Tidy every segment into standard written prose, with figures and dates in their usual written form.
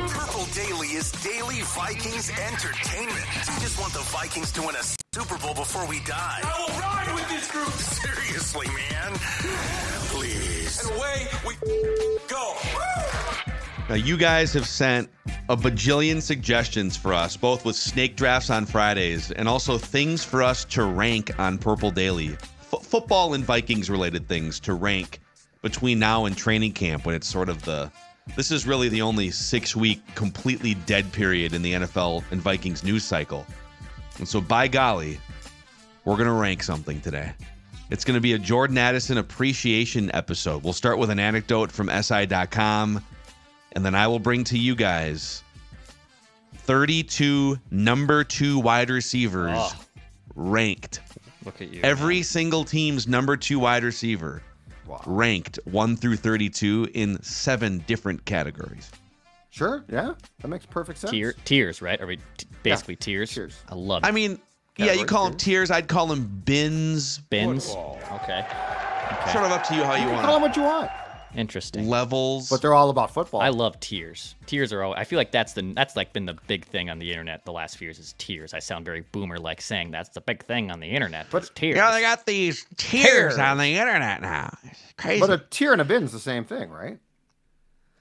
Purple Daily is daily Vikings entertainment. We just want the Vikings to win a Super Bowl before we die. I will ride with this group. Seriously, man. Please. And away we go. Now, you guys have sent a bajillion suggestions for us, both with snake drafts on Fridays and also things for us to rank on Purple Daily. Football and Vikings-related things to rank between now and training camp, when it's sort of this is really the only 6-week completely dead period in the NFL and Vikings news cycle. And so, by golly, we're going to rank something today. It's going to be a Jordan Addison appreciation episode. We'll start with an anecdote from SI.com, and then I will bring to you guys 32 number 2 wide receivers ranked. Look at you. Every single team's number 2 wide receiver ranked 1 through 32 in 7 different categories. Sure, yeah. That makes perfect sense. Tiers, right? Are we basically tiers? Tiers. I love it. I mean, yeah, you call them tiers. I'd call them bins. Bins? Football. Okay. Sort of up to you how you want Call them what you want. Interesting. Levels. But they're all about football. I love tiers. Tiers are. I feel like that's like been the big thing on the internet the last few years is tiers. I sound very boomer like saying that's the big thing on the internet. But it's tiers. Yeah, they got these tiers on the internet now. It's crazy. But a tier and a bin's the same thing, right?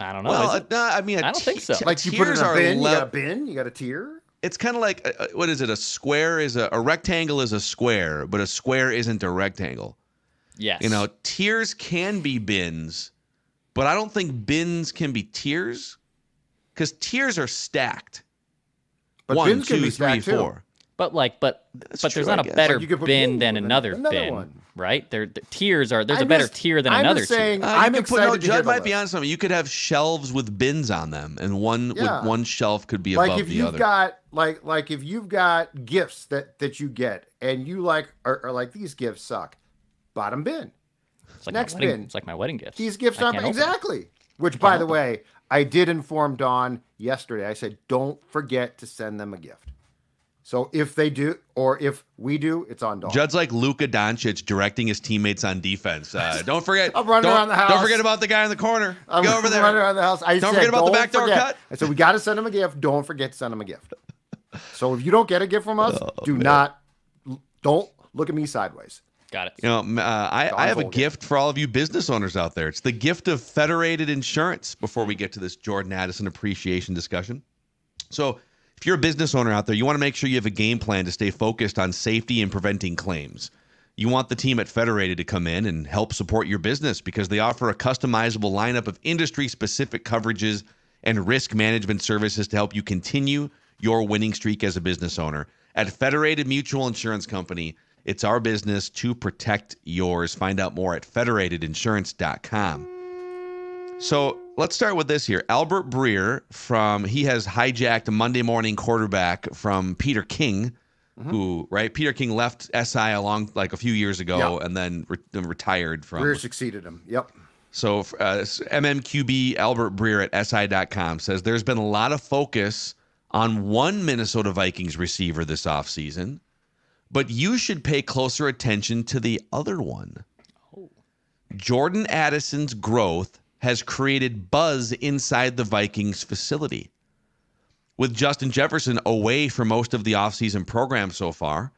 I don't know. Well, I mean, I don't think so. Like you put it in a bin, you got a bin, you got a tier. It's kind of like what is it? A square is a rectangle is a square, but a square isn't a rectangle. Yes. You know, tiers can be bins. But I don't think bins can be tiers, because tiers are stacked. But 1, bins 2, can be 3, stacked 4. Too. But true, there's not I a guess. better Like you could put bin than another bin, one. right? The tiers are. There's a better tier than another saying, tier. I'm you could put, no, excited to hear Judd the might be list. on something. You could have shelves with bins on them, and one shelf could be Like above if the you've other. got like if you've got gifts that you get and you like are like these gifts suck, bottom bin. It's like Next my wedding, bin. It's like my wedding gifts. These gifts I aren't can't open them. exactly. Which, by the way, I did inform Dawn yesterday. I said, don't forget to send them a gift. So if they do, or if we do, it's on Dawn. Judd's like Luka Doncic directing his teammates on defense. Don't forget. I'm running around the house. Don't forget about the guy in the corner. I'm Go over there. running around the house. Don't forget about the backdoor cut. I said, we got to send them a gift. Don't forget to send them a gift. So if you don't get a gift from us, don't look at me sideways. Got it. You know, I have a gift for all of you business owners out there. It's the gift of Federated Insurance before we get to this Jordan Addison appreciation discussion. So if you're a business owner out there, you want to make sure you have a game plan to stay focused on safety and preventing claims. You want the team at Federated to come in and help support your business because they offer a customizable lineup of industry-specific coverages and risk management services to help you continue your winning streak as a business owner. At Federated Mutual Insurance Company, it's our business to protect yours. Find out more at federatedinsurance.com. So let's start with this here. Albert Breer he has hijacked a Monday Morning Quarterback from Peter King, Peter King left SI a few years ago and then retired from. Breer succeeded him. Yep. So MMQB Albert Breer at SI.com says there's been a lot of focus on one Minnesota Vikings receiver this offseason, but you should pay closer attention to the other one. Jordan Addison's growth has created buzz inside the Vikings facility. With Justin Jefferson away for most of the offseason program so far,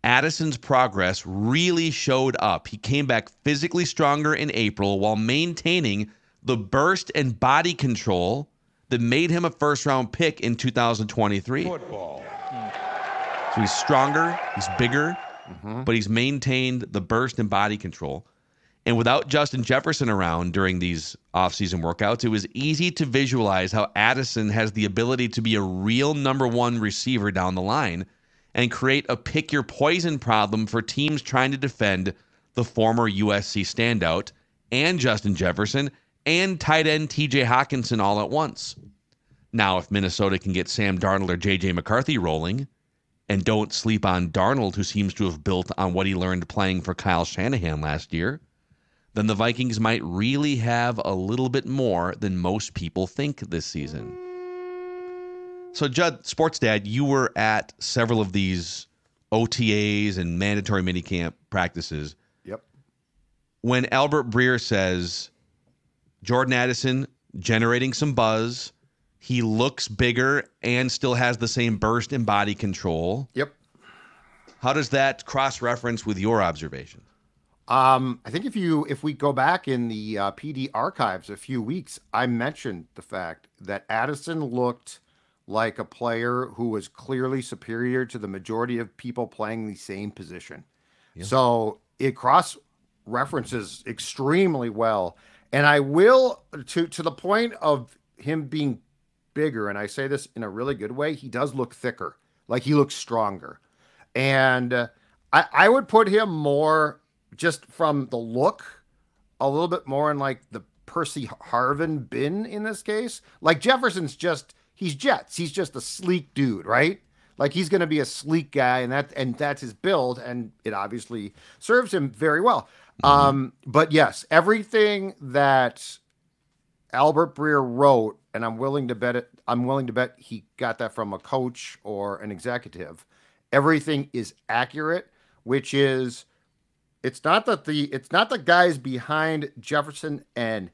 Addison's progress really showed up. He came back physically stronger in April while maintaining the burst and body control that made him a first-round pick in 2023. Football. So he's stronger, he's bigger, but he's maintained the burst and body control. And without Justin Jefferson around during these offseason workouts, it was easy to visualize how Addison has the ability to be a real number one receiver down the line and create a pick-your-poison problem for teams trying to defend the former USC standout and Justin Jefferson and tight end TJ Hawkinson all at once. Now, if Minnesota can get Sam Darnold or J.J. McCarthy rolling, and don't sleep on Darnold, who seems to have built on what he learned playing for Kyle Shanahan last year, then the Vikings might really have a little bit more than most people think this season. So, Judd, Sports Dad, you were at several of these OTAs and mandatory minicamp practices. Yep. When Albert Breer says Jordan Addison generating some buzz, He looks bigger and still has the same burst and body control. Yep. How does that cross-reference with your observation? I think if we go back in the PD archives a few weeks, I mentioned the fact that Addison looked like a player who was clearly superior to the majority of people playing the same position. Yeah. So it cross-references extremely well. And I will, to the point of him being bigger, and I say this in a really good way, he does look thicker. Like he looks stronger. And I would put him more, just from the look, a little bit more in like the Percy Harvin bin in this case. Like Jefferson's he's Jets. He's just a sleek dude, right? Like he's going to be a sleek guy, and that's his build, and it obviously serves him very well. Mm-hmm. But yes, everything that Albert Breer wrote, and I'm willing to bet he got that from a coach or an executive. Everything is accurate, which is, it's not the guys behind Jefferson and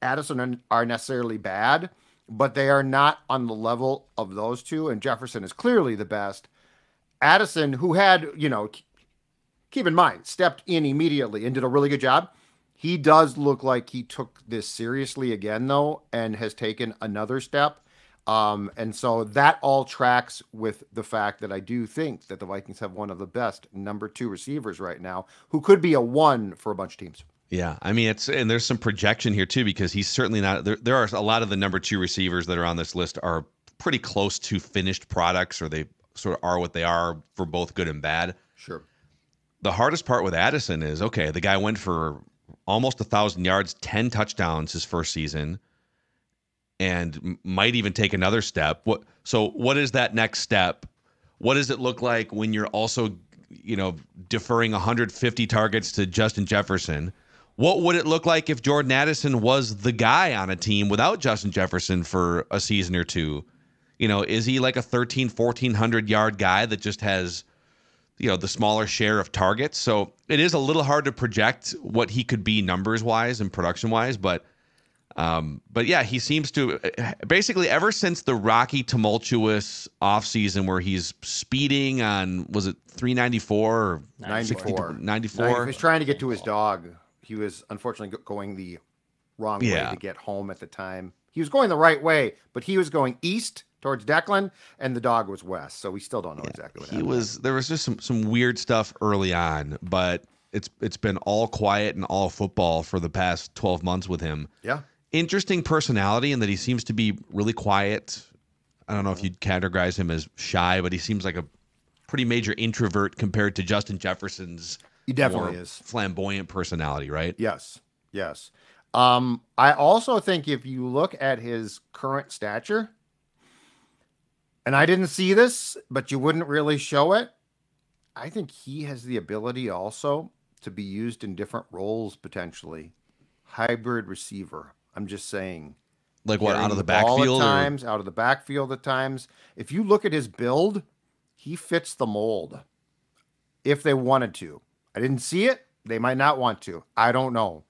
Addison are necessarily bad, but they are not on the level of those two. And Jefferson is clearly the best. Addison, who had, keep in mind, stepped in immediately and did a really good job. He does look like he took this seriously again, though, and has taken another step. And so that all tracks with the fact that I do think that the Vikings have one of the best number 2 receivers right now, who could be a 1 for a bunch of teams. Yeah, I mean, and there's some projection here too, because he's certainly not. There are a lot of the number 2 receivers that are on this list are pretty close to finished products, or they sort of are what they are for both good and bad. Sure. The hardest part with Addison is, okay, the guy went for almost 1,000 yards, 10 touchdowns his first season, and might even take another step. What is that next step? What does it look like when you're also, deferring 150 targets to Justin Jefferson? What would it look like if Jordan Addison was the guy on a team without Justin Jefferson for a season or two? Is he like a 1,400 yard guy that just has, the smaller share of targets? So it is a little hard to project what he could be numbers wise and production wise, but yeah, he seems to basically, ever since the rocky, tumultuous offseason where he's speeding on, was it 394 or 94? 94. He was trying to get to his dog. He was unfortunately going the wrong way to get home at the time. He was going the right way, but he was going east towards Declan, and the dog was west. So we still don't know exactly what happened. There was just some weird stuff early on, but it's been all quiet and all football for the past 12 months with him. Yeah. Interesting personality in that he seems to be really quiet. I don't know if you'd categorize him as shy, but he seems like a pretty major introvert compared to Justin Jefferson's he definitely is flamboyant personality, right? Yes. I also think if you look at his current stature, and I didn't see this, but you wouldn't really show it, I think he has the ability also to be used in different roles potentially. Hybrid receiver. I'm just saying. Like what, out of the backfield? Out of the backfield at times. If you look at his build, he fits the mold. If they wanted to. I didn't see it. They might not want to. I don't know.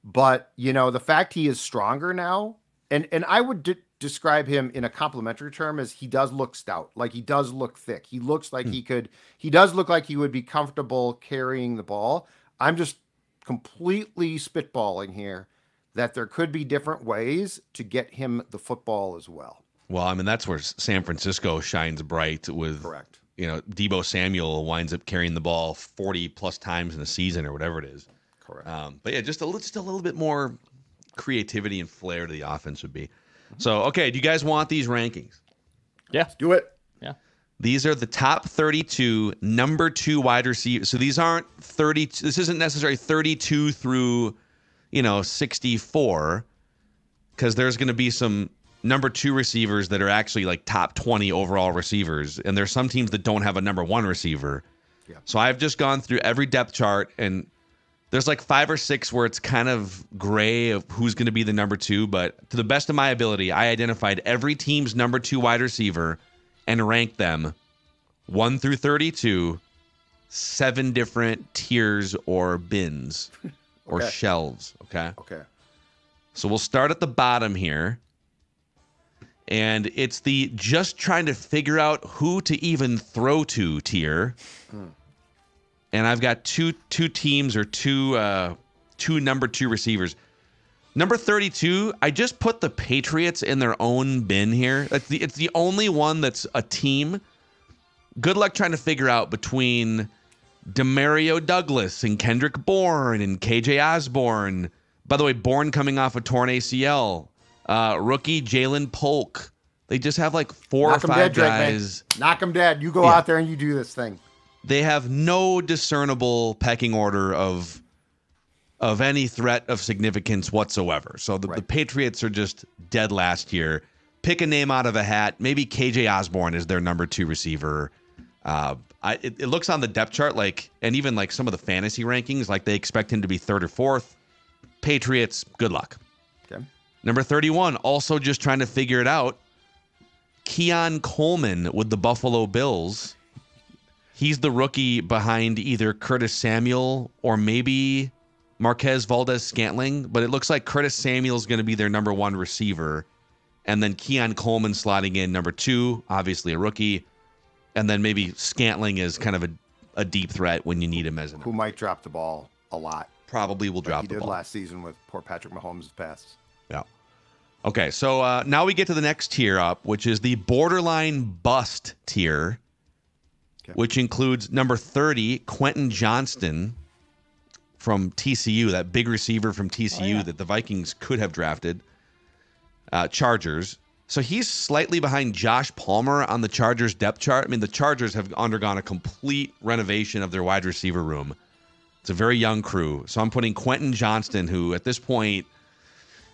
But, the fact he is stronger now, and I would describe him in a complimentary term as he does look stout. Like he does look thick. He looks like he does look like he would be comfortable carrying the ball. I'm just completely spitballing here that there could be different ways to get him the football as well. Well, I mean, that's where San Francisco shines bright with, correct. Deebo Samuel winds up carrying the ball 40 plus times in a season or whatever it is. Correct. But yeah, just a little bit more creativity and flair to the offense would be. Mm-hmm. So, okay, do you guys want these rankings? Yeah. Let's do it. Yeah. These are the top 32 number 2 wide receivers. So these aren't 30. This isn't necessarily 32 through, 64, because there's going to be some number 2 receivers that are actually like top 20 overall receivers. And there's some teams that don't have a number 1 receiver. Yeah. So I've just gone through every depth chart, and there's like 5 or 6 where it's kind of gray of who's going to be the number 2. But to the best of my ability, I identified every team's number 2 wide receiver and ranked them 1 through 32, 7 different tiers or bins or shelves. Okay. Okay. So we'll start at the bottom here. And it's the just trying to figure out who to even throw to tier. And I've got two teams or two number 2 receivers. Number 32, I just put the Patriots in their own bin here. It's the only one that's a team. Good luck trying to figure out between Demario Douglas and Kendrick Bourne and KJ Osborne. By the way, Bourne coming off a torn ACL. Rookie Jalen Polk. They just have like 4 or 5 guys. Knock them dead. You go out there and you do this thing. They have no discernible pecking order of any threat of significance whatsoever. So the Patriots are just dead last year. Pick a name out of a hat. Maybe KJ Osborne is their number 2 receiver. It looks on the depth chart and even like some of the fantasy rankings, like they expect him to be 3rd or 4th. Patriots, good luck. Okay. Number 31, also just trying to figure it out. Keon Coleman with the Buffalo Bills. He's the rookie behind either Curtis Samuel or maybe Marquez Valdez-Scantling, but it looks like Curtis Samuel's going to be their number 1 receiver. And then Keon Coleman slotting in number 2, obviously a rookie. And then maybe Scantling is kind of a deep threat when you need him as who might drop the ball a lot. Probably will drop the ball. He did last season with poor Patrick Mahomes' passes. Yeah. Okay, so now we get to the next tier up, which is the borderline bust tier, which includes number 30, Quentin Johnston from TCU, that big receiver from TCU that the Vikings could have drafted. Chargers. So he's slightly behind Josh Palmer on the Chargers depth chart. I mean, the Chargers have undergone a complete renovation of their wide receiver room. It's a very young crew. So I'm putting Quentin Johnston, who at this point,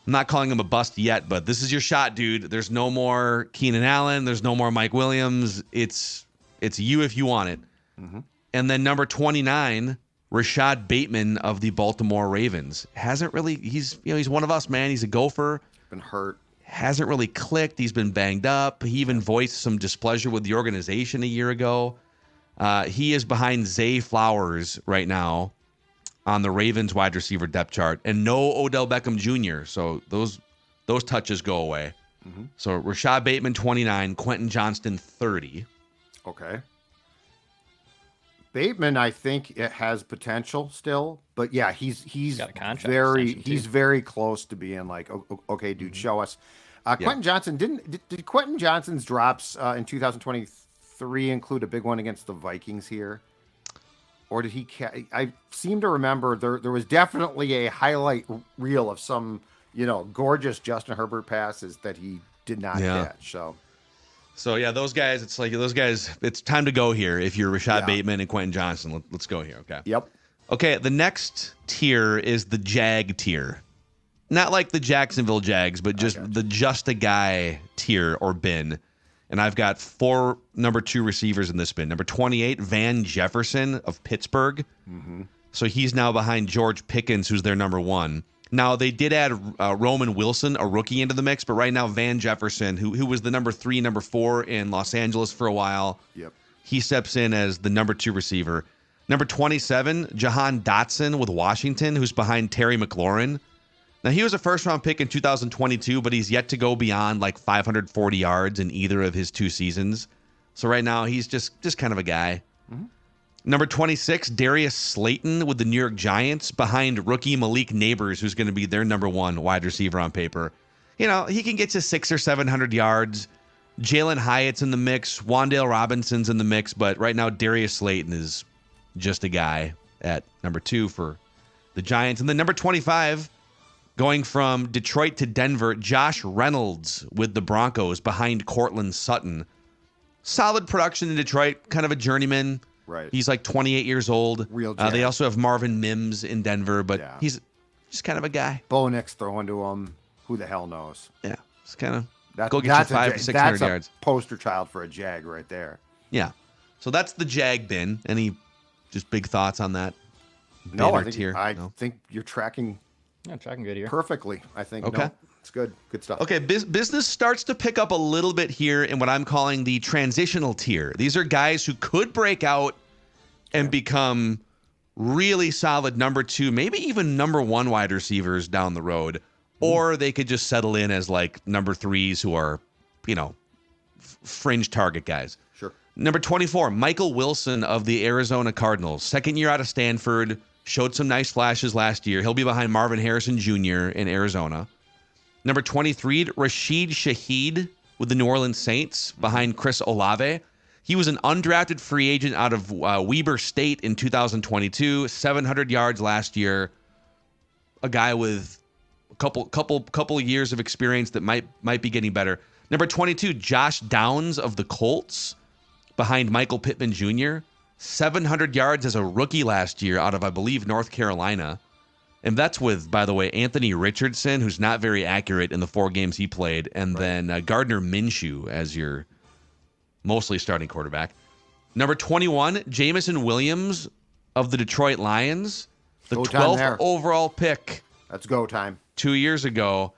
I'm not calling him a bust yet, but this is your shot, dude. There's no more Keenan Allen. There's no more Mike Williams. It's you if you want it. Mm-hmm. And then number 29, Rashad Bateman of the Baltimore Ravens. Hasn't really, he's one of us, man. He's a gopher. Been hurt. Hasn't really clicked. He's been banged up. He even voiced some displeasure with the organization a year ago. He is behind Zay Flowers right now on the Ravens wide receiver depth chart, and no Odell Beckham Jr. So those touches go away. Mm-hmm. So Rashad Bateman 29, Quentin Johnston 30. Okay. Bateman, I think it has potential still, but yeah, he's got a contract very close to being like, okay, dude, show us. Quentin Johnson did Quentin Johnson's drops in 2023 include a big one against the Vikings here, or did he? I seem to remember there was definitely a highlight reel of some gorgeous Justin Herbert passes that he did not catch. So yeah, those guys, it's time to go here. If you're Rashad Bateman and Quentin Johnson, let's go here. Okay. Yep. Okay, the next tier is the Jag tier. Not like the Jacksonville Jags, but just just a guy tier or bin. And I've got 4 number 2 receivers in this bin. Number 28, Van Jefferson of Pittsburgh. Mm-hmm. So he's now behind George Pickens, who's their number 1. Now, they did add Roman Wilson, a rookie, into the mix, but right now Van Jefferson, who was the number 3, number 4 in Los Angeles for a while, he steps in as the number 2 receiver. Number 27, Jahan Dotson with Washington, who's behind Terry McLaurin. Now, he was a first-round pick in 2022, but he's yet to go beyond like 540 yards in either of his 2 seasons. So right now, he's just kind of a guy. Mm-hmm. Number 26, Darius Slayton with the New York Giants behind rookie Malik Neighbors, who's going to be their number 1 wide receiver on paper. He can get you 600 or 700 yards. Jalen Hyatt's in the mix. Wan'Dale Robinson's in the mix, but right now Darius Slayton is just a guy at number 2 for the Giants. And then number 25, going from Detroit to Denver, Josh Reynolds with the Broncos behind Cortland Sutton. Solid production in Detroit, kind of a journeyman. Right. He's like 28 years old. Real they also have Marvin Mims in Denver, but he's just kind of a guy. Bo Nix throwing to him. Who the hell knows? Yeah. It's kind of go get you 500 to 600 yards. Poster child for a Jag right there. Yeah. So that's the Jag bin. Any just big thoughts on that? No, I think you're tracking good here. Perfectly. I think. Okay. No, it's good. Good stuff. Okay, business starts to pick up a little bit here in what I'm calling the transitional tier. These are guys who could break out and become really solid number 2, maybe even number 1 wide receivers down the road, or they could just settle in as like number 3s who are fringe target guys. Sure. Number 24, Michael Wilson of the Arizona Cardinals. Second year out of Stanford. Showed some nice flashes last year. He'll be behind Marvin Harrison Jr. in Arizona. Number 23, Rashid Shaheed with the New Orleans Saints behind Chris Olave. He was an undrafted free agent out of Weber State in 2022. 700 yards last year. A guy with a couple years of experience that might be getting better. Number 22, Josh Downs of the Colts behind Michael Pittman Jr. 700 yards as a rookie last year out of, I believe, North Carolina. And that's with, by the way, Anthony Richardson, who's not very accurate in the 4 games he played, and then Gardner Minshew as your mostly starting quarterback. Number 21, Jamison Williams of the Detroit Lions, the 12th overall pick. That's go time. 2 years ago.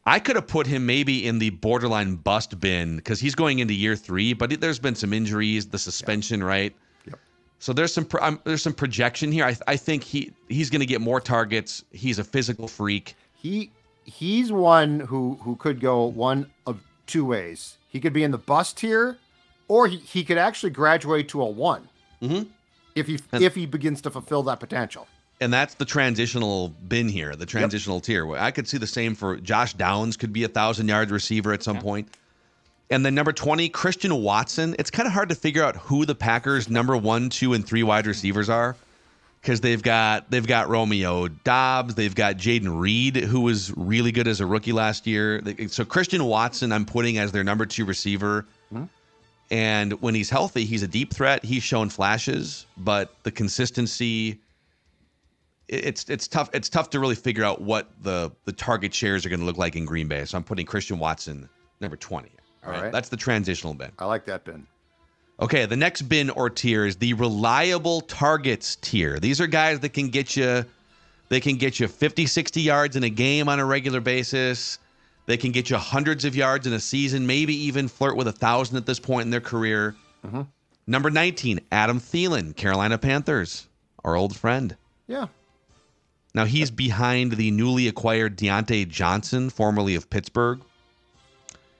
I could have put him maybe in the borderline bust bin because he's going into year 3, but there's been some injuries, the suspension, right? Yep. So there's some projection here. I think he's going to get more targets. He's a physical freak. He's one who could go one of 2 ways. He could be in the bust tier, or he could actually graduate to a 1 if he begins to fulfill that potential. And that's the transitional bin here, the transitional tier. I could see the same for Josh Downs, could be a 1,000-yard receiver at some point. And then number 20, Christian Watson. It's kind of hard to figure out who the Packers' number 1, 2, and 3 wide receivers are because they've got Romeo Doubs, they've got Jaden Reed, who was really good as a rookie last year. So Christian Watson, I'm putting as their number 2 receiver. And when he's healthy, he's a deep threat. He's shown flashes, but the consistency. It's tough. It's tough to really figure out what the target shares are going to look like in Green Bay. So I'm putting Christian Watson number 20. All right. That's the transitional bin. I like that bin. Okay, the next bin or tier is the reliable targets tier. These are guys that can get you. They can get you 50, 60 yards in a game on a regular basis. They can get you hundreds of yards in a season, maybe even flirt with 1,000 at this point in their career. Number 19, Adam Thielen, Carolina Panthers, our old friend. Yeah. Now, he's behind the newly acquired Deontay Johnson, formerly of Pittsburgh.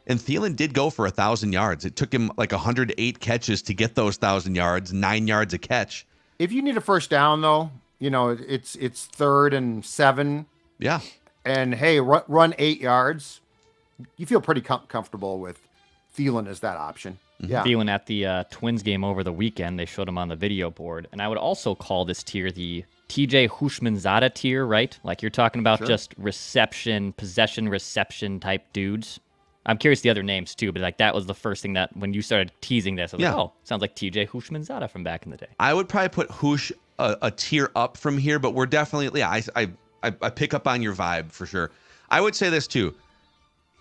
And Thielen did go for 1,000 yards. It took him like 108 catches to get those 1,000 yards, 9 yards a catch. If you need a first down, though, it's 3rd and 7. Yeah. And, hey, run 8 yards. You feel pretty comfortable with Thielen as that option. Yeah. Thielen at the Twins game over the weekend, they showed him on the video board. And I would also call this tier the TJ Houshmandzadeh tier, right? Like you're talking about just possession reception type dudes. I'm curious the other names too, but like that was the first thing that when you started teasing this, I was like, oh, sounds like TJ Houshmandzadeh from back in the day. I would probably put Hoosh a tier up from here, but we're definitely, I pick up on your vibe for sure. I would say this too.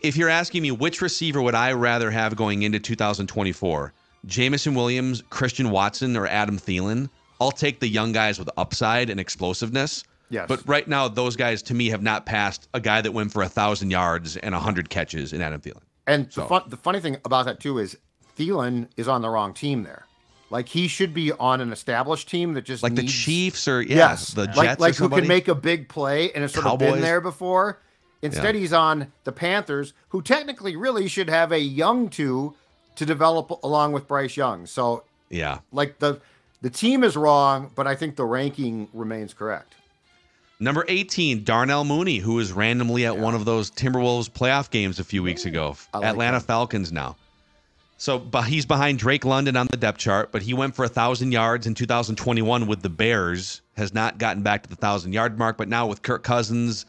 If you're asking me which receiver would I rather have going into 2024, Jamison Williams, Christian Watson, or Adam Thielen, I'll take the young guys with upside and explosiveness. Yes. But right now, those guys, to me, have not passed a guy that went for 1,000 yards and 100 catches in Adam Thielen. And the funny thing about that, too, is Thielen is on the wrong team there. Like, he should be on an established team that just like needs... the Chiefs or, the Jets like or who can make a big play and has sort of been there before. Instead, he's on the Panthers, who technically really should have a young 2 to develop along with Bryce Young. So, like, the team is wrong, but I think the ranking remains correct. Number 18, Darnell Mooney, who was randomly at one of those Timberwolves playoff games a few weeks ago. Atlanta Falcons now. So he's behind Drake London on the depth chart, but he went for 1,000 yards in 2021 with the Bears, has not gotten back to the 1,000-yard mark, but now with Kirk Cousins,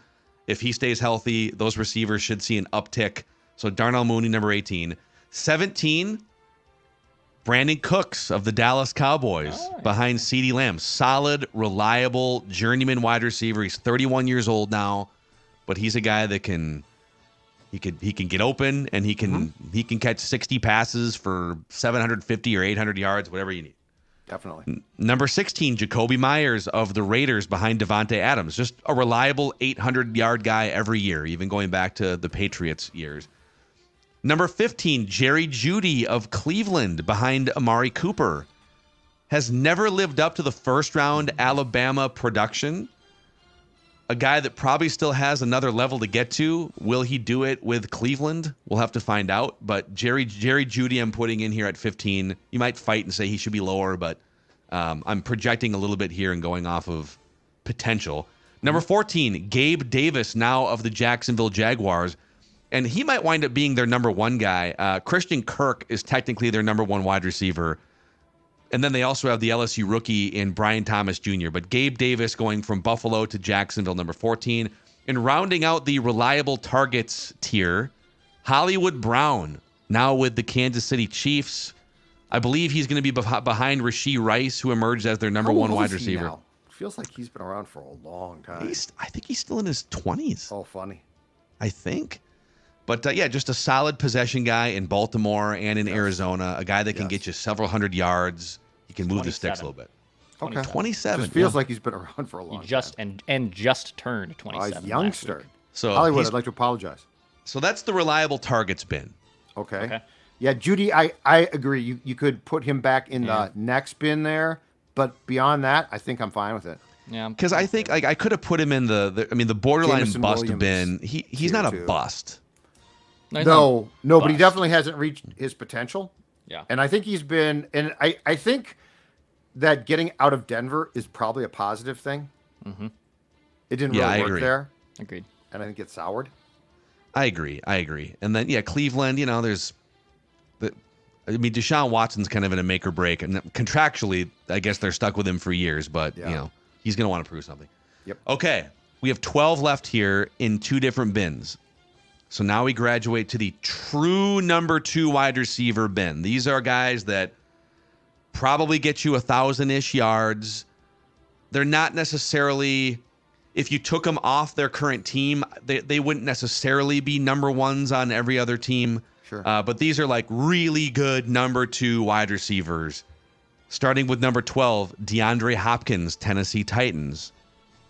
if he stays healthy, those receivers should see an uptick. So Darnell Mooney, number 18. 17, Brandon Cooks of the Dallas Cowboys behind CeeDee Lamb. Solid, reliable, journeyman wide receiver. He's 31 years old now, but he's a guy that can get open and he can catch 60 passes for 750 or 800 yards, whatever you need. Definitely. Number 16, Jacoby Myers of the Raiders behind Devontae Adams. Just a reliable 800-yard guy every year, even going back to the Patriots years. Number 15, Jerry Jeudy of Cleveland behind Amari Cooper. Has never lived up to the first-round Alabama production, A guy that probably still has another level to get to. Will he do it with Cleveland? We'll have to find out. But Jerry Jeudy, I'm putting in here at 15. You might fight and say he should be lower, but I'm projecting a little bit here and going off of potential. Number 14, Gabe Davis, now of the Jacksonville Jaguars. And he might wind up being their number one guy. Christian Kirk is technically their number one wide receiver. And then they also have the LSU rookie in Brian Thomas Jr. But Gabe Davis going from Buffalo to Jacksonville, number 14. And rounding out the reliable targets tier, Hollywood Brown, now with the Kansas City Chiefs. I believe he's going to be behind Rashee Rice, who emerged as their number one wide receiver. Now? Feels like he's been around for a long time. I think he's still in his 20s. Oh, funny. I think. But, just a solid possession guy in Baltimore and in Arizona, a guy that can get you several hundred yards. He can move the sticks a little bit. Okay. 27. Just feels like he's been around for a long time. And just turned 27. He's youngster. So Hollywood, I'd like to apologize. So that's the reliable targets bin. Okay. Yeah, Jeudy, I agree. You could put him back in the next bin there, but beyond that, I think I'm fine with it. Yeah, because I think I could have put him in the borderline Jameson bust Williams bin. He's not a bust. No, but he definitely hasn't reached his potential. Yeah, and I think he's been, and I think that getting out of Denver is probably a positive thing. Mm-hmm. It didn't really work there. Agreed. And I think it's soured. I agree. And then Cleveland. There's Deshaun Watson's kind of in a make or break, and contractually, I guess they're stuck with him for years. But he's going to want to prove something. Yep. Okay, we have 12 left here in two different bins. So now we graduate to the true number 2 wide receiver bin. These are guys that probably get you 1,000-ish yards. They're not necessarily, if you took them off their current team, they wouldn't necessarily be number ones on every other team. Sure. But these are like really good number 2 wide receivers. Starting with number 12, DeAndre Hopkins, Tennessee Titans.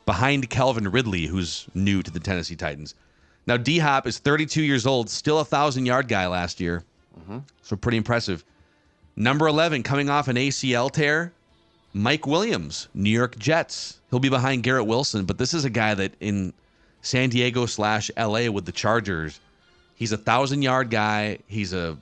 Behind Calvin Ridley, who's new to the Tennessee Titans. Now, D-Hop is 32 years old, still a 1,000-yard guy last year. Mm-hmm. So pretty impressive. Number 11, coming off an ACL tear, Mike Williams, New York Jets. He'll be behind Garrett Wilson, but this is a guy that in San Diego/LA with the Chargers, he's a 1,000-yard guy. He's a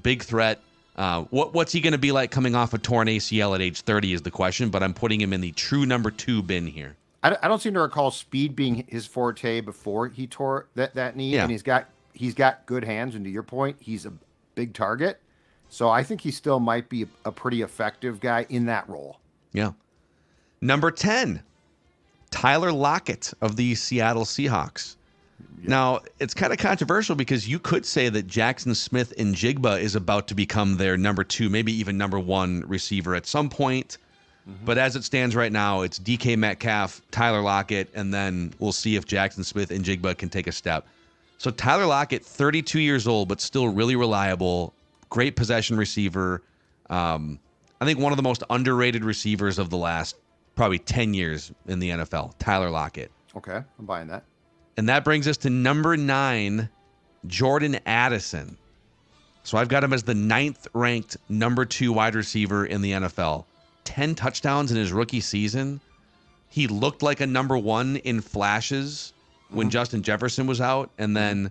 big threat. What's he going to be like coming off a torn ACL at age 30 is the question, but I'm putting him in the true number 2 bin here. I don't seem to recall speed being his forte before he tore that knee, and he's got good hands. And to your point, he's a big target, so I think he still might be a pretty effective guy in that role. Yeah. Number 10, Tyler Lockett of the Seattle Seahawks. Yeah. Now, it's kind of controversial because you could say that Jackson Smith-Njigba is about to become their number 2, maybe even number 1 receiver at some point. Mm-hmm. But as it stands right now, it's DK Metcalf, Tyler Lockett, and then we'll see if Jackson Smith-Njigba can take a step. So Tyler Lockett, 32 years old, but still really reliable, great possession receiver. I think one of the most underrated receivers of the last probably 10 years in the NFL, Tyler Lockett. Okay, I'm buying that. And that brings us to number 9, Jordan Addison. So I've got him as the 9th ranked number 2 wide receiver in the NFL. 10 touchdowns in his rookie season. He looked like a number 1 in flashes when Justin Jefferson was out, and then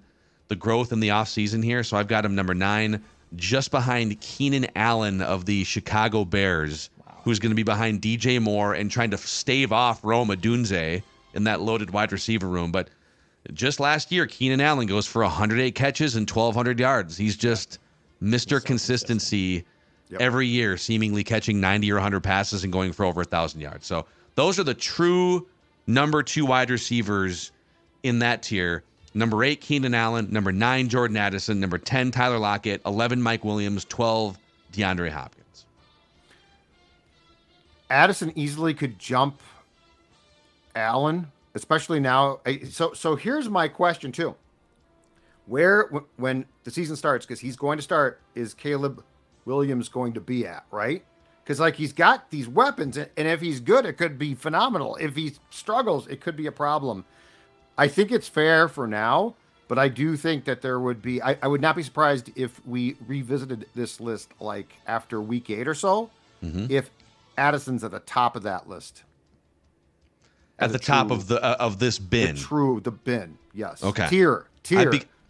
the growth in the offseason here. So I've got him number 9, just behind Keenan Allen of the Chicago Bears, who's going to be behind DJ Moore and trying to stave off Rome Odunze in that loaded wide receiver room. But just last year, Keenan Allen goes for 108 catches and 1,200 yards. He's just Mr. Consistency. Yep. Every year, seemingly catching 90 or 100 passes and going for over 1,000 yards. So those are the true number 2 wide receivers in that tier. Number 8, Keenan Allen. Number 9, Jordan Addison. Number 10, Tyler Lockett. 11, Mike Williams. 12, DeAndre Hopkins. Addison easily could jump Allen, especially now. So here's my question, too. When the season starts, because he's going to start, is Caleb Williams going to be at, right? Because he's got these weapons, and if he's good, it could be phenomenal. If he struggles, it could be a problem. I think it's fair for now, but I do think that there would be, I would not be surprised if we revisited this list after week 8 or so, if Addison's at the top of that list. at the top of this bin. The bin, yes. Okay. Tier,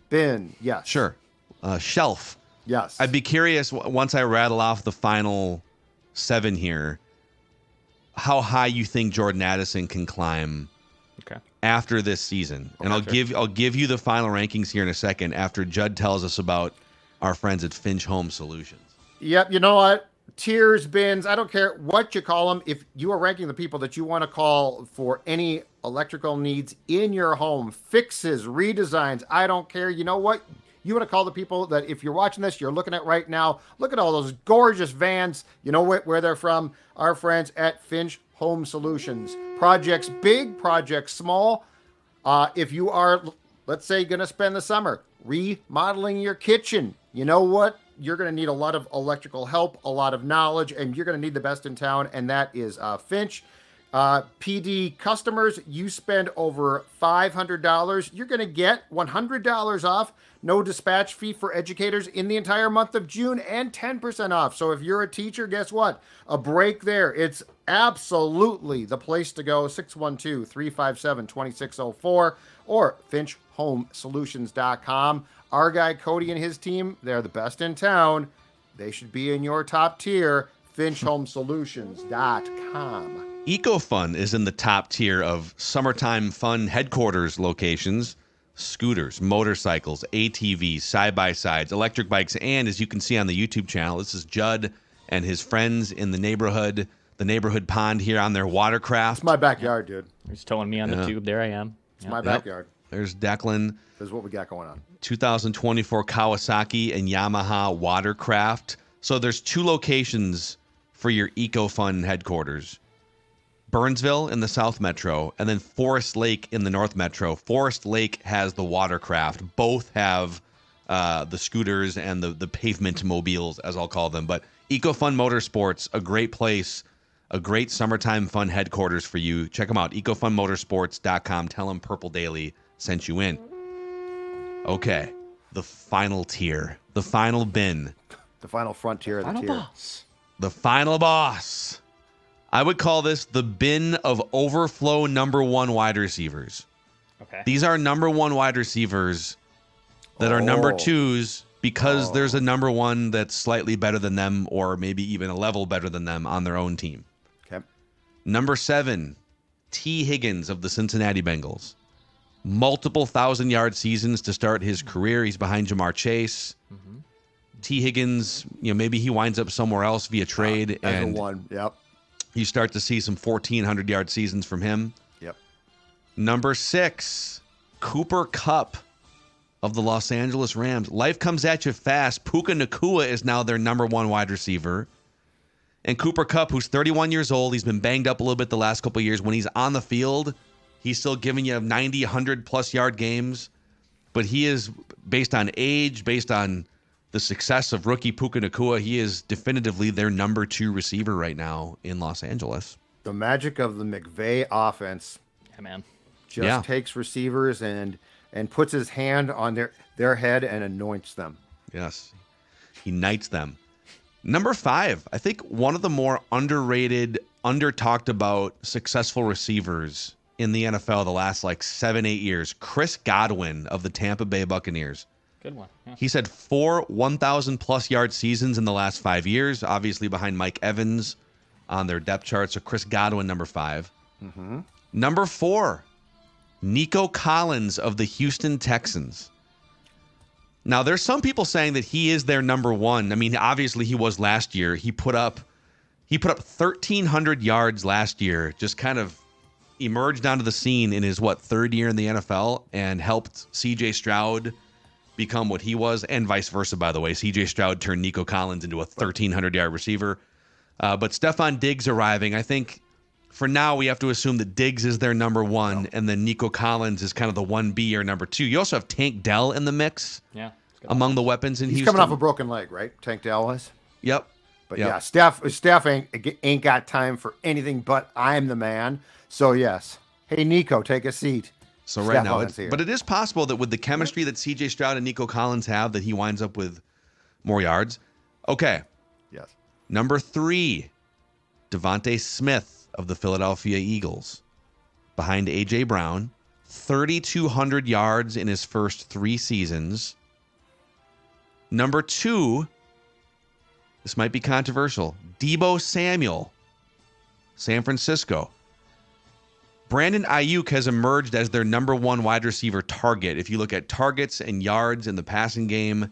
bin, yes. Sure. Shelf. Yes. I'd be curious, once I rattle off the final 7 here, how high you think Jordan Addison can climb after this season. And I'll give you the final rankings here in a second after Judd tells us about our friends at Finch Home Solutions. Yep. You know what? Tiers, bins, I don't care what you call them. If you are ranking the people that you want to call for any electrical needs in your home, fixes, redesigns, I don't care. You know what? You want to call the people that, if you're watching this, you're looking at right now, look at all those gorgeous vans. You know where they're from? Our friends at Finch Home Solutions. Projects big, projects small. If you are, let's say, going to spend the summer remodeling your kitchen, you know what? You're going to need a lot of electrical help, a lot of knowledge, and you're going to need the best in town, and that is Finch. PD customers, you spend over $500, you're going to get $100 off, no dispatch fee for educators in the entire month of June, and 10% off. So if you're a teacher, guess what? A break there. It's absolutely the place to go. 612-357-2604 or finchhomesolutions.com. Our guy Cody and his team, they're the best in town. They should be in your top tier. finchhomesolutions.com. EcoFun is in the top tier of summertime fun headquarters locations. Scooters, motorcycles, ATVs, side-by-sides, electric bikes, and as you can see on the YouTube channel, this is Judd and his friends in the neighborhood pond here on their watercraft. It's my backyard, dude. He's towing me on the tube. There I am. It's my backyard. There's Declan. This is what we got going on. 2024 Kawasaki and Yamaha watercraft. So there's 2 locations for your EcoFun headquarters. Burnsville in the South Metro, and then Forest Lake in the North Metro. Forest Lake has the watercraft. Both have the scooters and the pavement mobiles, as I'll call them. But EcoFun Motorsports, a great place, a great summertime fun headquarters for you. Check them out, ecofunmotorsports.com. Tell them Purple Daily sent you in. Okay, the final tier, the final bin. The final frontier of the tier. Boss. The final boss. I would call this the bin of overflow number 1 wide receivers. Okay. These are number 1 wide receivers that are number 2s because there's a number 1 that's slightly better than them or maybe even a level better than them on their own team. Okay. Number 7, T. Higgins of the Cincinnati Bengals. Multiple 1,000-yard seasons to start his career. He's behind Jamar Chase. Mm-hmm. T. Higgins, maybe he winds up somewhere else via trade. And one, yep. You start to see some 1,400-yard seasons from him. Yep. Number 6, Cooper Kupp of the Los Angeles Rams. Life comes at you fast. Puka Nacua is now their number 1 wide receiver. And Cooper Kupp, who's 31 years old, he's been banged up a little bit the last couple of years. When he's on the field, he's still giving you 90, 100-plus yard games. But he is, based on age, based on the success of rookie Puka Nacua, he is definitively their number 2 receiver right now in Los Angeles. The magic of the McVay offense. Yeah, man. Just takes receivers and puts his hand on their head and anoints them. Yes. He knights them. Number 5, I think one of the more underrated, under-talked about successful receivers in the NFL the last 7-8 years, Chris Godwin of the Tampa Bay Buccaneers. Good one. Yeah. He's had 4 1,000-plus yard seasons in the last 5 years, obviously behind Mike Evans on their depth chart. So Chris Godwin, number 5. Mm-hmm. Number 4, Nico Collins of the Houston Texans. Now, there's some people saying that he is their number 1. I mean, obviously he was last year. He put up 1,300 yards last year, just kind of emerged onto the scene in his, 3rd year in the NFL and helped C.J. Stroud become what he was, and vice versa, by the way. C.J. Stroud turned Nico Collins into a 1,300-yard receiver. But Stephon Diggs arriving, I think for now we have to assume that Diggs is their number 1, and then Nico Collins is kind of the 1B or number 2. You also have Tank Dell in the mix among the weapons in Houston. He's coming off a broken leg, right? Tank Dell was? Yep. But yeah, Steph ain't got time for anything but I'm the man. So yes. Hey, Nico, take a seat. So right now, but it is possible that with the chemistry that C.J. Stroud and Nico Collins have, that he winds up with more yards. Okay. Yes. Number 3, Devontae Smith of the Philadelphia Eagles. behind A.J. Brown, 3,200 yards in his first 3 seasons. Number 2, this might be controversial, Deebo Samuel, San Francisco. Brandon Ayuk has emerged as their number 1 wide receiver target. If you look at targets and yards in the passing game,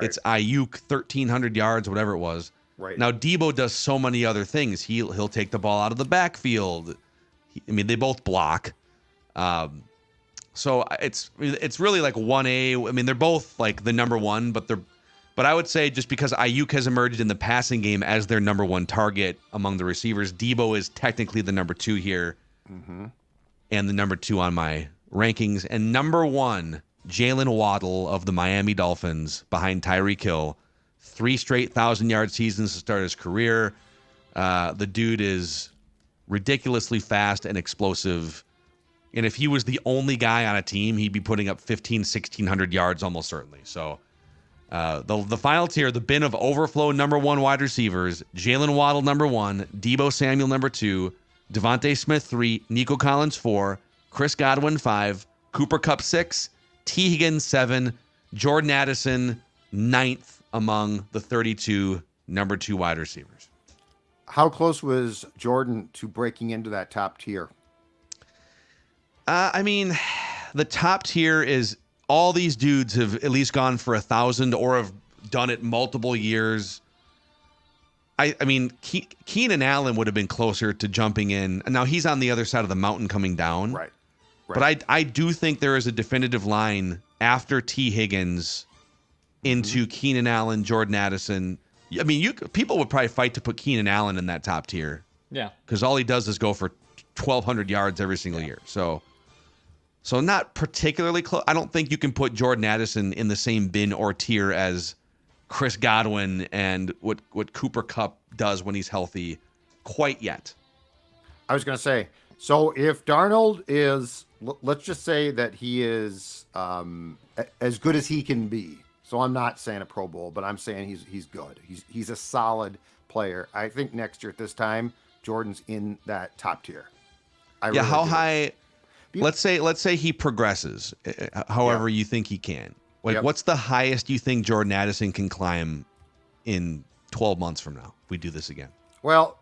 it's Ayuk, 1,300 yards, whatever it was. Right. Now, Deebo does so many other things. He'll take the ball out of the backfield. They both block. So it's really like 1A. I mean, they're both like the number 1, but I would say just because Ayuk has emerged in the passing game as their number 1 target among the receivers, Deebo is technically the number 2 here. And the number 2 on my rankings. And number 1, Jalen Waddle of the Miami Dolphins behind Tyreek Hill. 3 straight 1,000-yard seasons to start his career. The dude is ridiculously fast and explosive. And if he was the only guy on a team, he'd be putting up 1,600 yards almost certainly. So the final tier, the bin of overflow number 1 wide receivers, Jalen Waddle number 1, Deebo Samuel number 2, Devontae Smith 3, Nico Collins 4, Chris Godwin 5, Cooper Kupp 6, T. Higgins 7, Jordan Addison 9th among the 32 number 2 wide receivers. How close was Jordan to breaking into that top tier? I mean, the top tier is all these dudes have at least gone for 1,000 or have done it multiple years. I mean, Keenan Allen would have been closer to jumping in. Now, he's on the other side of the mountain coming down. Right. But I do think there is a definitive line after T. Higgins into Keenan Allen, Jordan Addison. I mean, people would probably fight to put Keenan Allen in that top tier. Yeah. Because all he does is go for 1,200 yards every single year. So not particularly close. I don't think you can put Jordan Addison in the same bin or tier as Chris Godwin and what Cooper Kupp does when he's healthy quite yet. I was going to say, so if Darnold is, let's just say that he is as good as he can be. So I'm not saying a Pro Bowl, but I'm saying he's good. He's a solid player. I think next year at this time, Jordan's in that top tier. How high? Let's say he progresses, however you think he can. Like, what's the highest you think Jordan Addison can climb in 12 months from now if we do this again? Well,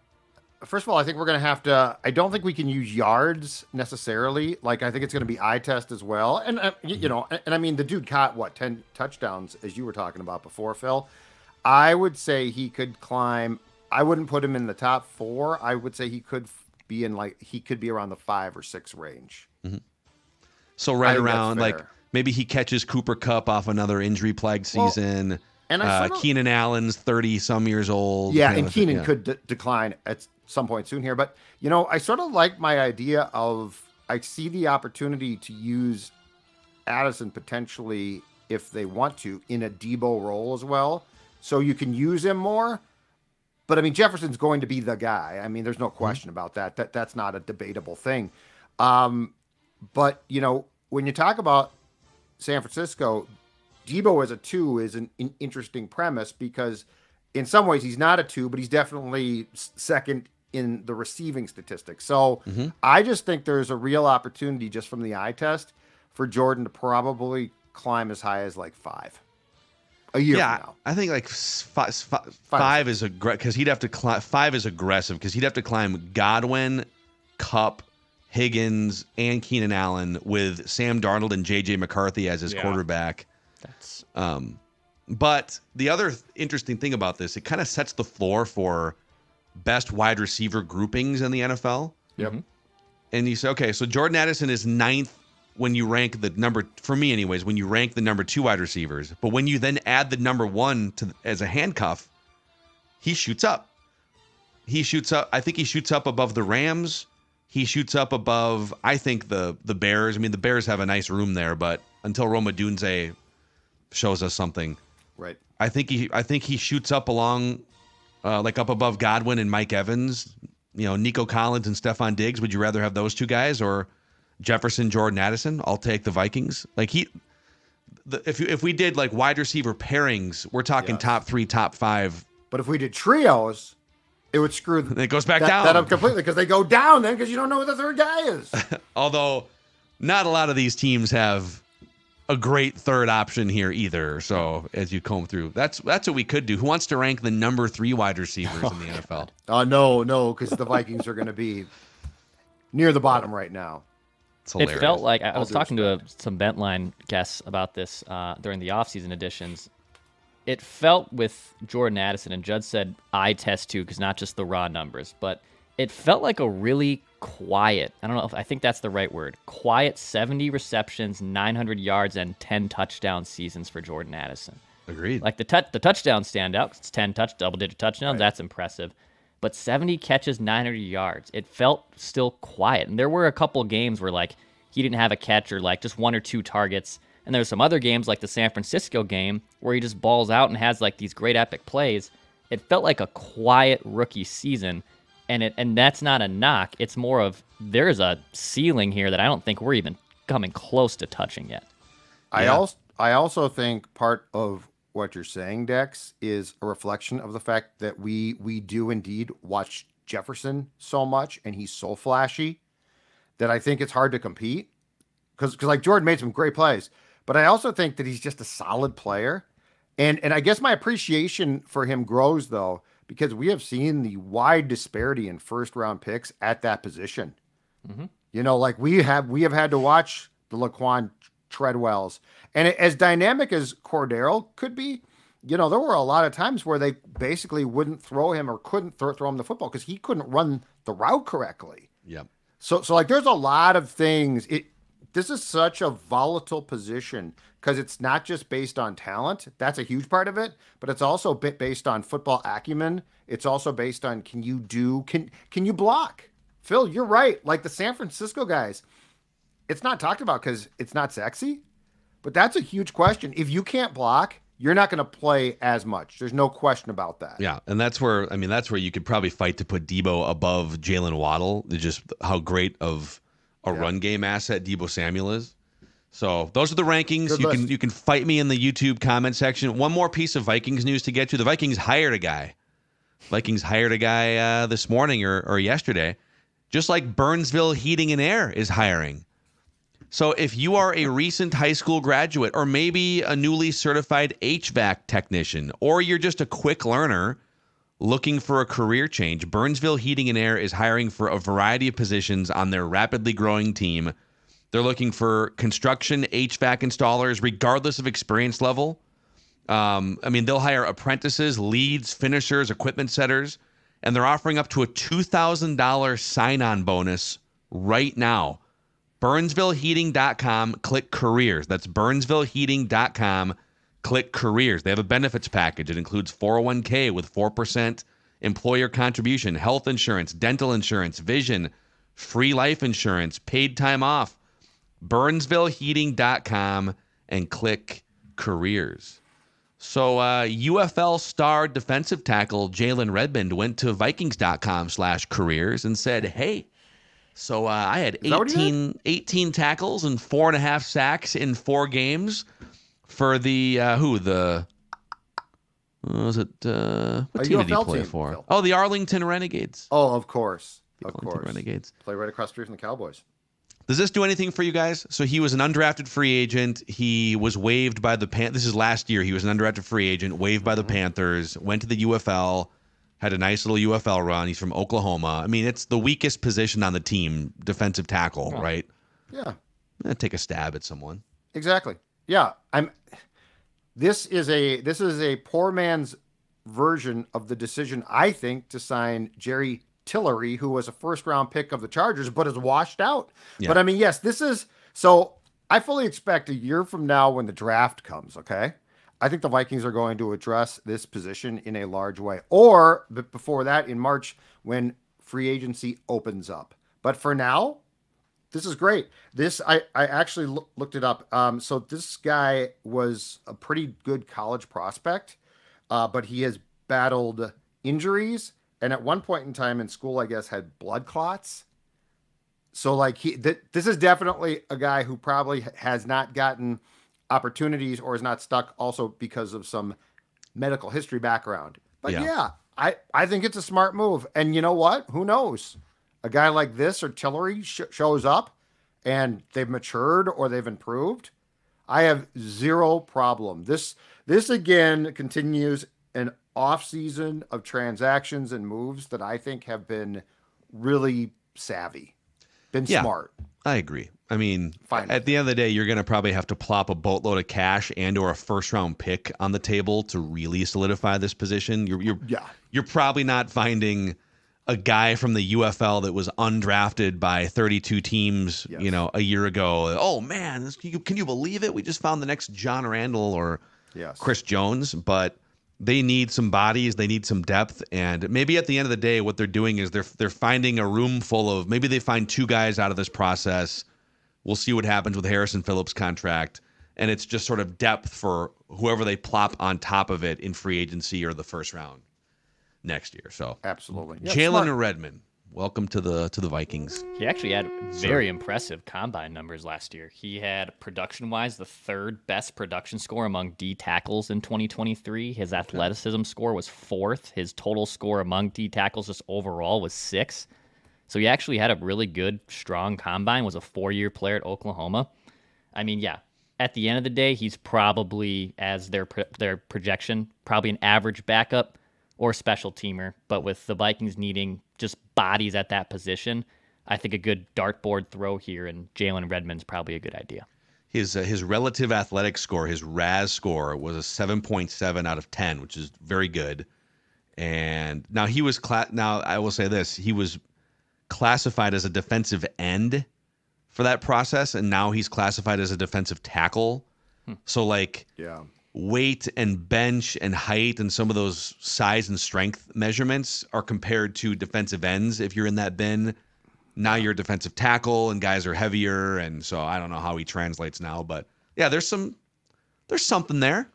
first of all, I think we're going to have to, I don't think we can use yards necessarily. Like, I think it's going to be eye test as well. And, you know, and I mean, the dude caught, 10 touchdowns, as you were talking about before, Phil. I would say he could climb, I wouldn't put him in the top 4. I would say he could be around the 5 or 6 range. So right around, like, maybe he catches Cooper Kupp off another injury-plagued season. And Keenan Allen's 30-some years old. Yeah, and Keenan could decline at some point soon here. But, you know, I sort of like my idea of, I see the opportunity to use Addison potentially, if they want to, in a Deebo role as well. So you can use him more. But, I mean, Jefferson's going to be the guy. I mean, there's no question about that. That's not a debatable thing. But, you know, when you talk about San Francisco, Deebo as a 2 is an interesting premise because in some ways he's not a 2, but he's definitely second in the receiving statistics. So I just think there's a real opportunity just from the eye test for Jordan to probably climb as high as like 5 a year from now. I think like 5 is because he'd have to climb. 5 is aggressive because he'd have to climb Godwin, Kupp, Higgins, and Keenan Allen with Sam Darnold and J.J. McCarthy as his quarterback. That's But the other interesting thing about this, it kind of sets the floor for best wide receiver groupings in the NFL. Yep. And you say, okay, so Jordan Addison is 9th when you rank the number, for me anyways, when you rank the number 2 wide receivers. But when you then add the number 1 as a handcuff, he shoots up. I think he shoots up above the Rams. He shoots up above, I think, the Bears. I mean, the Bears have a nice room there, but until Roma Dunze shows us something, right? I think he shoots up along, like up above Godwin and Mike Evans. You know, Nico Collins and Stephon Diggs. Would you rather have those 2 guys or Jefferson, Jordan Addison? I'll take the Vikings. Like if we did like wide receiver pairings, we're talking top 3, top 5. But if we did trios, It would screw it goes back down. That up completely because they go down then because you don't know who the third guy is. Although not a lot of these teams have a great third option here either. So as you comb through, that's what we could do. Who wants to rank the number 3 wide receivers in the NFL? No, because the Vikings are going to be near the bottom right now. It felt like I was talking to some Bentline guests about this during the offseason editions. It felt with Jordan Addison, and Judd said eye test too, because not just the raw numbers, but it felt like a really quiet, I don't know if I think that's the right word, quiet 70 receptions, 900 yards, and 10 touchdown seasons for Jordan Addison. Agreed. Like the touchdowns stand out. It's 10 double-digit touchdowns. Right. That's impressive. But 70 catches, 900 yards. It felt still quiet. And there were a couple games where like he didn't have a catch or like just 1 or 2 targets. And there's some other games like the San Francisco game where he just balls out and has like these great epic plays. It felt like a quiet rookie season, and that's not a knock. It's more of there's a ceiling here that I don't think we're even coming close to touching yet. Yeah. I also think part of what you're saying, Dex, is a reflection of the fact that we do indeed watch Jefferson so much, and he's so flashy that I think it's hard to compete. Because like Jordan made some great plays. But I also think that he's just a solid player. And I guess my appreciation for him grows, though, because we have seen the wide disparity in first-round picks at that position. Mm-hmm. You know, like we have had to watch the Laquan Treadwells. And as dynamic as Cordero could be, you know, there were a lot of times where they basically wouldn't throw him or couldn't throw him the football because he couldn't run the route correctly. Yep. So like there's a lot of things. This is such a volatile position because it's not just based on talent. That's a huge part of it, but it's also based on football acumen. It's also based on can you block? Phil, you're right. Like the San Francisco guys, it's not talked about because it's not sexy, but that's a huge question. If you can't block, you're not going to play as much. There's no question about that. Yeah, and that's where you could probably fight to put Debo above Jalen Waddle. Just how great of a run game asset Debo Samuel is. So those are the rankings. You can fight me in the YouTube comment section. One more piece of Vikings news to get to. The Vikings hired a guy. This morning or yesterday, just like Burnsville Heating and Air is hiring. So if you are a recent high school graduate or maybe a newly certified HVAC technician, or you're just a quick learner looking for a career change, Burnsville Heating and Air is hiring for a variety of positions on their rapidly growing team. They're looking for construction HVAC installers, regardless of experience level. They'll hire apprentices, leads, finishers, equipment setters, and they're offering up to a $2,000 sign-on bonus right now. BurnsvilleHeating.com, click careers. That's BurnsvilleHeating.com. Click careers. They have a benefits package. It includes 401k with 4% employer contribution, health insurance, dental insurance, vision, free life insurance, paid time off. BurnsvilleHeating.com and click careers. So UFL star defensive tackle Jalen Redmond went to Vikings.com/careers and said, hey, so I had 18 tackles and 4.5 sacks in 4 games. For the what team did he play for? Phil. Oh, the Arlington Renegades. Oh, of course. Renegades. Play right across the street from the Cowboys. Does this do anything for you guys? So he was an undrafted free agent. He was waived by the This is last year. He was an undrafted free agent, waived by the Panthers, went to the UFL, had a nice little UFL run. He's from Oklahoma. I mean, it's the weakest position on the team, defensive tackle, right? Yeah. Take a stab at someone. Exactly. Yeah, This is a poor man's version of the decision, I think, to sign Jerry Tillery, who was a first-round pick of the Chargers, but is washed out. Yeah. But yes, this is so. I fully expect a year from now when the draft comes. Okay, I think the Vikings are going to address this position in a large way, or before that in March when free agency opens up. But for now, this is great. I actually looked it up. So this guy was a pretty good college prospect, but he has battled injuries. And at one point in time in school, I guess, had blood clots. So like this is definitely a guy who probably has not gotten opportunities or is not stuck also because of some medical history background. But yeah I think it's a smart move. And you know what? Who knows? A guy like this or Tillery shows up and they've matured or they've improved. I have zero problem. This again continues an off season of transactions and moves that I think have been really savvy, been smart. I agree. I mean, Finally. At the end of the day, you're going to probably have to plop a boatload of cash and or a first round pick on the table to really solidify this position. You're probably not finding a guy from the UFL that was undrafted by 32 teams, a year ago. Oh man, can you believe it? We just found the next John Randall or Chris Jones, but they need some bodies, they need some depth, and maybe at the end of the day, what they're doing is they're finding a room full of, maybe they find 2 guys out of this process. We'll see what happens with Harrison Phillips' contract, and it's just sort of depth for whoever they plop on top of it in free agency or the first round next year. So absolutely, Jalen Redmond, welcome to the Vikings. He actually had very impressive combine numbers last year. He had, production-wise, the 3rd best production score among D tackles in 2023. His athleticism score was 4th. His total score among D tackles just overall was 6th. So he actually had a really good, strong combine, was a 4-year player at Oklahoma. I mean, at the end of the day, he's probably, as their projection, probably an average backup or special teamer. But with the Vikings needing just bodies at that position, I think a good dartboard throw here and Jalen Redmond's probably a good idea. His relative athletic score, his RAS score, was a 7.7 out of 10, which is very good. And now now I will say this, he was classified as a defensive end for that process, and now he's classified as a defensive tackle. So weight and bench and height and some of those size and strength measurements are compared to defensive ends. If you're in that bin, now you're a defensive tackle and guys are heavier. And so I don't know how he translates now, but there's something there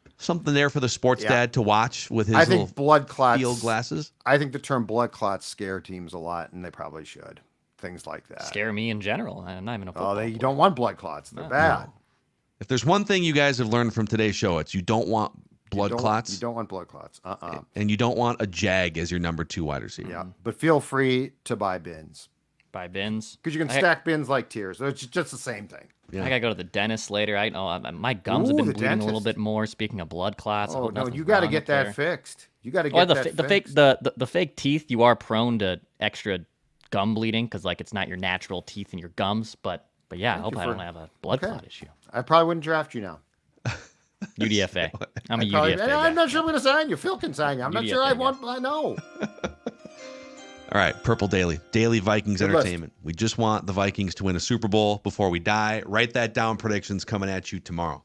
for the sports dad to watch with his little blood clots, field glasses. I think the term blood clots scare teams a lot, and they probably should. Things like that scare me in general. I'm not even a football player. You don't want blood clots. They're bad. No. If there's one thing you guys have learned from today's show, it's you don't want blood clots. You don't want blood clots. And you don't want a Jag as your number 2 wide receiver. Yeah, but feel free to buy bins. Buy bins? Because you can stack bins like tiers. It's just the same thing. Yeah. I got to go to the dentist later. I know my gums have been bleeding a little bit more. Speaking of blood clots. Oh, no, you got to get that fixed. You got to get that fixed. The fake teeth, you are prone to extra gum bleeding because it's not your natural teeth in your gums. But I hope I don't have a blood clot issue. I probably wouldn't draft you now. UDFA. I'm a UDFA guy. I'm not sure I'm going to sign you. Phil can sign you. I'm not sure I want. I know. All right, Purple Daily Vikings Entertainment. We just want the Vikings to win a Super Bowl before we die. Write that down. Predictions coming at you tomorrow.